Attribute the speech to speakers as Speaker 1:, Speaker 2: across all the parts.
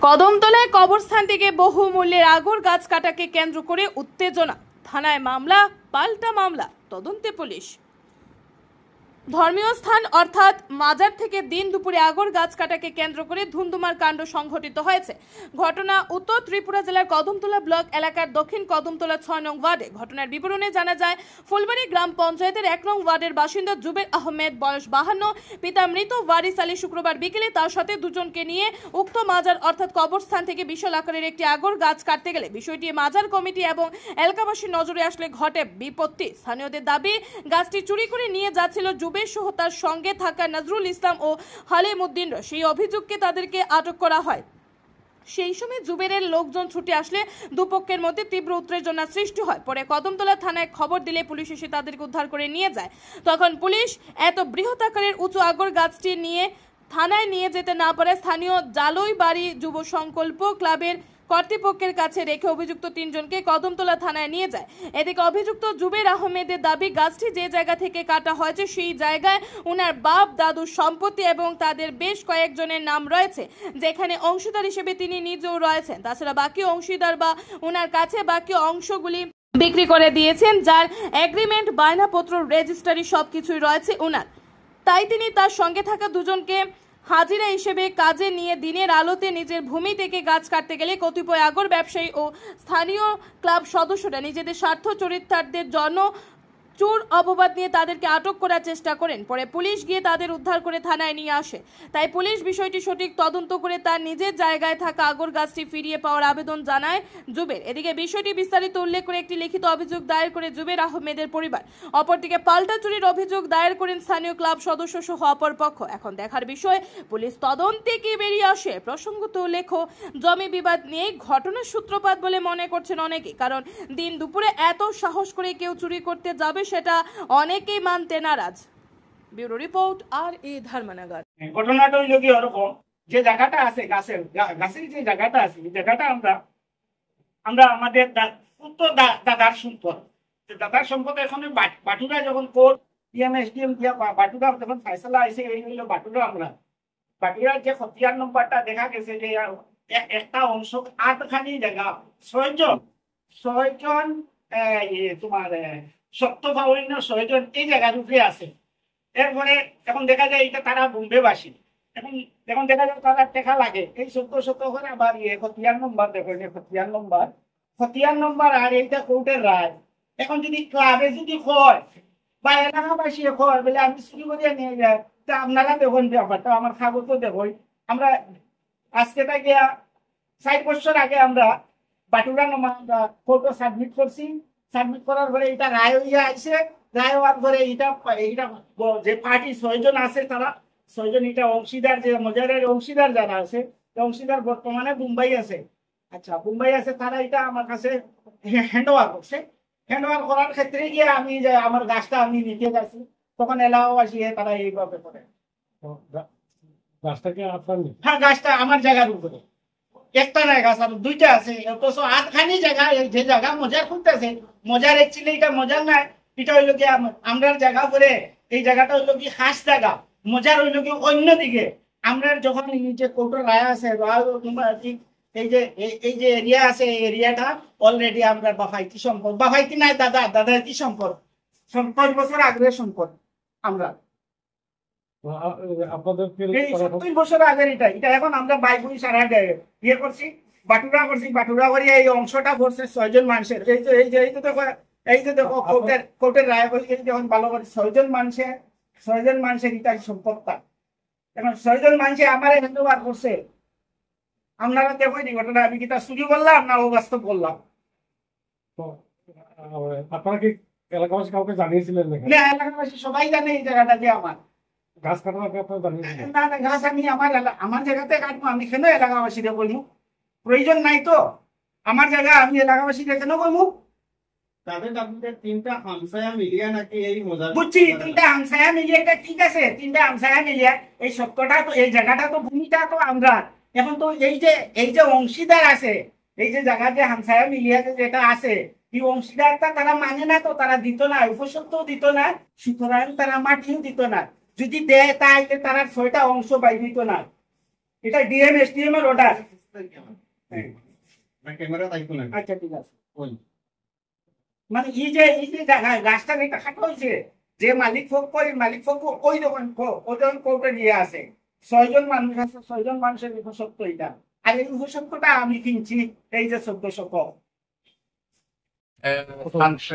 Speaker 1: কদমতলায় কবরস্থান থেকে বহুমূল্যের আগর গাছ কাটাকে কেন্দ্র করে উত্তেজনা, থানায় মামলা, পাল্টা মামলা, তদন্তে পুলিশ। ধর্মীয় স্থান অর্থাৎ মাজার থেকে দিন দুপুরে আগর গাছ কাটাকে কেন্দ্র করে ধুন্ধুমার কাণ্ড সংঘটিত হয়েছে। ঘটনা উত্তর ত্রিপুরা জেলার কদমতলা ব্লক এলাকার দক্ষিণ কদমতলা 6 নং ওয়ার্ডে। ঘটনার বিবরণে জানা যায়, ফুলবাড়ি গ্রাম পঞ্চায়েতের 1 নং ওয়ার্ডের বাসিন্দা জুবের আহমেদ, বয়স 52, পিতা মৃত ওয়ারিস আলী শুক্রবার বিকেলে তার সাথে দুজনকে নিয়ে উক্ত মাজার অর্থাৎ কবরস্থান থেকে বিশাল আকারের একটি আগর গাছ কাটতে গেলে বিষয়টি মাজার কমিটি এবং এলাকাবাসীর নজরে আসলে ঘটে বিপত্তি। স্থানীয়দের দাবি, গাছটি চুরি করে নিয়ে যাচ্ছিল সহ তার সঙ্গে থাকা নজরুল ইসলাম ও হালিম উদ্দিন। সেই অভিযোগকে তাদেরকে আটক করা হয়। সেই সময় জুবেরের লোকজন ছুটে আসলে দুপক্ষের মধ্যে তীব্র উত্তেজনা সৃষ্টি হয়। পরে কদমতলা থানায় খবর দিলে পুলিশ এসে তাদেরকে উদ্ধার করে নিয়ে যায়। তখন পুলিশ এত বৃহৎ আকারের উঁচু আগর গাছটি নিয়ে থানায় নিয়ে যেতে না পারে স্থানীয় জালইবাড়ি যুব সংকল্প ক্লাবের কর্তৃপক্ষের কাছে রেখে অভিযুক্ত 3 জনকে কদমতলা থানায় নিয়ে যায়। এদিকে অভিযুক্ত জুবের আহমেদের দাবি, গাছটি যে জায়গা থেকে কাটা হয়েছে সেই জায়গায় উনার বাপ দাদুর সম্পত্তি এবং তাদের বেশ কয়েকজনের নাম রয়েছে, যেখানে অংশীদার হিসেবে তিনি নিজেও রয়েছেন। তাছাড়া বাকি অংশীদার বা উনার কাছে বাকি অংশগুলি বিক্রি করে দিয়েছেন, যার এগ্রিমেন্ট, বায়নাপত্র, রেজিস্ট্রারি সবকিছুই রয়েছে উনার। তাই তিনি তার সঙ্গে থাকা দুজনকে হাজিরা হিসেবে কাজে নিয়ে দিনের আলোতে নিজের ভূমি থেকে গাছ কাটতে গেলে কতিপয় আগর ব্যবসায়ী ও স্থানীয় ক্লাব সদস্যরা নিজেদের স্বার্থ চরিতার্থের জন্য চোর অপবাদ নিয়ে তাদেরকে আটক করার চেষ্টা করেন। পরে পুলিশ গিয়ে তাদের উদ্ধার করে থানায় নিয়ে আসে। তাই পুলিশ বিষয়টি সঠিক তদন্ত করে তার নিজের জায়গায় থাকা আগর গাছটি ফিরিয়ে পাওয়ার আবেদন জানায় জুবের। এদিকে বিষয়টি বিস্তারিত উল্লেখ করে একটি লিখিত অভিযোগ দায়ের করে জুবের আহমেদের পরিবার। অপরদিকে পাল্টা চুরির অভিযোগ দায়ের করেন স্থানীয় ক্লাব সদস্য সহ অপর পক্ষ। এখন দেখার বিষয় পুলিশ তদন্তে কি বেরিয়ে আসে। প্রসঙ্গত উল্লেখ্য, জমি বিবাদ নিয়ে ঘটনার সূত্রপাত বলে মনে করছেন অনেকে, কারণ দিন দুপুরে এত সাহস করে কেউ চুরি করতে যাবে সেটা অনেকেই মানতে নারাজ। Bureau report, R A. ধর্মনগর।
Speaker 2: ঘটনাটা হইল কি ওরকম, যে জায়গাটা আছে গাছের যে জায়গাটা আছে, এই জায়গাটা আমরা আমাদের দাদার সম্পদ, দাদার সম্পদ। এখন বাটুরা যখন কোর্ট ডিএম দিয়া বাটুরা যখন ফয়সালা আইসে, এই হইল বাটুরা। বাটুরার যে খতিয়ান নম্বরটা দেখা গেছে যে একটা অংশ 8খানি জায়গা, 6 জন তোমার সত্যভাবন্য 6 জন এই জায়গার উপরে আছে। এরপরে এখন দেখা যায় এটা তারা বোম্বেবাসী। এখন দেখা যায় তারা টেকা লাগে এই 14 করে আবার খতিয়ান নম্বর দেখো, খতিয়ান নম্বর আর এইটা কোর্টের রায়। এখন যদি ক্লাবে যদি হয় বা এলাকাবাসী হয় বলে আমি চুরি করিয়া নিয়ে যাই, তা আপনারা দেখুন ব্যাপারটা, আমার কাগজ তো দেখই। আমরা আজকে থেকে 4 বছর আগে আমরা বাটুরা নামা আমরা ফটো সাবমিট করছি। সাবমিট করার পরে এটা রায় হইয়া আইসে। রায় হওয়ার পরে এটা যে পার্টি 6 জন আছে, তারা 6 জন এটা অংশীদার, যে মজারের অংশীদার যারা আছে, অংশীদার বর্তমানে মুম্বাই আছে। আচ্ছা, মুম্বাই আছে, তারা এটা আমার কাছে হ্যান্ড ওভার করছে। হ্যান্ড ওভার করার ক্ষেত্রে গিয়ে আমি যে আমার গাছটা আমি নিতে যাচ্ছি, তখন এলাকাবাসী তারা এইভাবে করে। হ্যাঁ, গাছটা আমার জায়গার উপরে একটা নাই, গাছ আর 2টা আছে। 8খানি জায়গা, যে জায়গা মজার খুলতেছে, মজার একচুয়ালি এটা মজার নাই, এটা হইল কি আমরা জায়গা করে, এই জায়গাটা হইল কি খাস জায়গা, মজার হইল কি অন্যদিকে। আমরা যখন যে কোর্টের রায় আছে, এই যে এরিয়া আছে, এই এরিয়াটা অলরেডি আমরা বাফাইতি সম্পদ, বাফাইতি নাই দাদাইতি সম্পদ, 70 বছর আগের সম্পদ। আমরা আপনাদের 70 বছর আগের এটা এখন আমরা বাইকুনি সারা ইয়ে করছি, বাটুরা করি এই অংশটা করছে 6 জন মানুষের। এই যে দেখো কোর্টের রায় বলছে যখন ভালো করে 6 জন মানুষের এটা সম্পদটা। এখন 6 জন মানুষে আমার হ্যান্ড ওভার করছে। আপনারা দেখো এই ঘটনা, আমি কি তা চুরি করলাম না অবাস্তব করলাম?
Speaker 3: আপনারা কি এলাকাবাসী কাউকে জানিয়েছিলেন?
Speaker 2: না, এলাকাবাসী সবাই জানে এই জায়গাটা যে আমার।
Speaker 3: গাছ কাটার আপনারা জানিয়েছিলেন?
Speaker 2: না, গাছ আমি আমার জায়গাতে কাটবো, আমি কেন এলাকাবাসীকে বলবো? প্রয়োজন নাই তো আমার জায়গা, আমি এলাকাবাসীকে কেন বলবো?
Speaker 4: তাদের 3টা হামসায়া মিলিয়ে নাকি এই মজা
Speaker 2: বুঝছি, 3টা হামসায়া মিলিয়ে, এটা ঠিক আছে, 3টা হামসায়া মিলিয়ে এই সত্যটা তো, এই জায়গাটা তো, ভূমিটা তো আমরা। এখন তো এই যে অংশীদার আছে, এই যে জায়গা যে হামসায়া মিলিয়ে যেটা আছে, এই অংশীদারটা তারা মানে না, তো তারা দিত না, উপসত্ত্বও দিত না, সুতরাং তারা মাটিও দিত না। যদি দেয় তাহলে তারা 6টা অংশ পাই দিত না। এটা ডিএম এসডিএম এর অর্ডার।
Speaker 4: ক্যামেরা তাই শুনেন
Speaker 2: আচ্ছা ঠিক আছে মানে এই যে জায়গায় গাছটা যেটা কাটা হয়েছে যে মালিক পক্ষ ওই দোকান ওজন কোর্টে নিয়ে আসে 6 জন মানুষ আছে 6 জন মানুষের উপসত্ব এটা আর এই উপসত্বটা আমি কিনছি এই যে 1400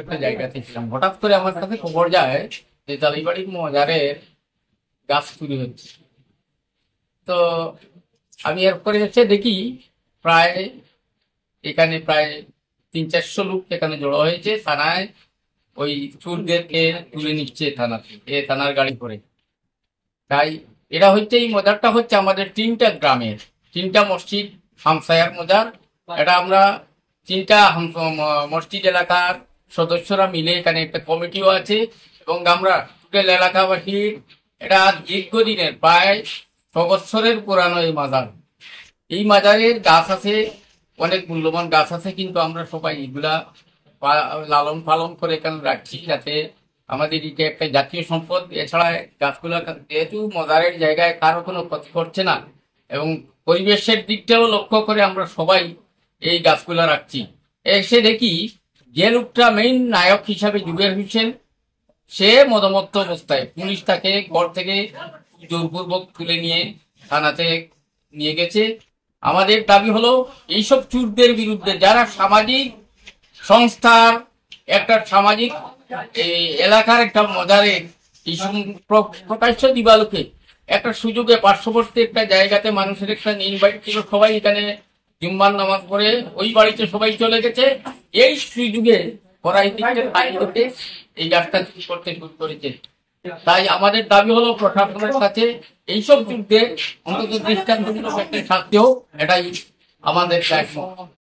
Speaker 5: একটা জায়গাতে ছিলাম, হঠাৎ করে আমার কাছে খবর যায় যে তালিবাড়ির মজারের গাছ চুরি হচ্ছে। তো আমি এরপরে হচ্ছে দেখি এখানে প্রায় 300-400 লোক এখানে জড়ো হয়েছে। থানায় ওই চোরদেরকে তুলে নিচ্ছে থানার গাড়ি করে। তাই এটা হচ্ছে, এই মজারটা হচ্ছে আমাদের 3টা গ্রামের 3টা মসজিদ হামসায়ার মজার। এটা আমরা 3টা মসজিদ এলাকার সদস্যরা মিলে এখানে একটা কমিটিও আছে এবং আমরা টোটাল এলাকাবাসীর এটা দীর্ঘদিনের প্রায় 6 বছরের পুরানো এই মাজার। এই মাজারের গাছ আছে, অনেক মূল্যবান গাছ আছে, কিন্তু আমরা সবাই এগুলা লালন পালন করে এখানে রাখছি যাতে আমাদের এটা একটা জাতীয় সম্পদ। এছাড়া গাছগুলা যেহেতু মজারের জায়গায় কারো কোনো ক্ষতি করছে না এবং পরিবেশের দিকটাও লক্ষ্য করে আমরা সবাই এই গাছগুলা রাখছি। এসে দেখি যে লোকটা মেইন নায়ক হিসাবে জুবের হোসেন, সে মদমত্ত অবস্থায় পুলিশ তাকে ঘর থেকে জোরপূর্বক তুলে নিয়ে থানাতে নিয়ে গেছে। আমাদের দাবি হলো এইসব চোরদের বিরুদ্ধে যারা সামাজিক সংস্থার একটা সামাজিক এলাকার একটা মজারে প্রকাশ্য দিবালোকে একটা সুযোগে পার্শ্ববর্তী একটা জায়গাতে মানুষের একটা ইনভাইট ছিল, সবাই এখানে জুম্মার নামাজ পড়ে ওই বাড়িতে সবাই চলে গেছে। এই সুযোগে এই গাছটা চুরি করতে শুরু করেছে। তাই আমাদের দাবি হলো প্রশাসনের কাছে এইসব যুদ্ধে অন্তত দৃষ্টান্তমূলক একটা শাস্তি হোক, এটাই আমাদের দায়িত্ব।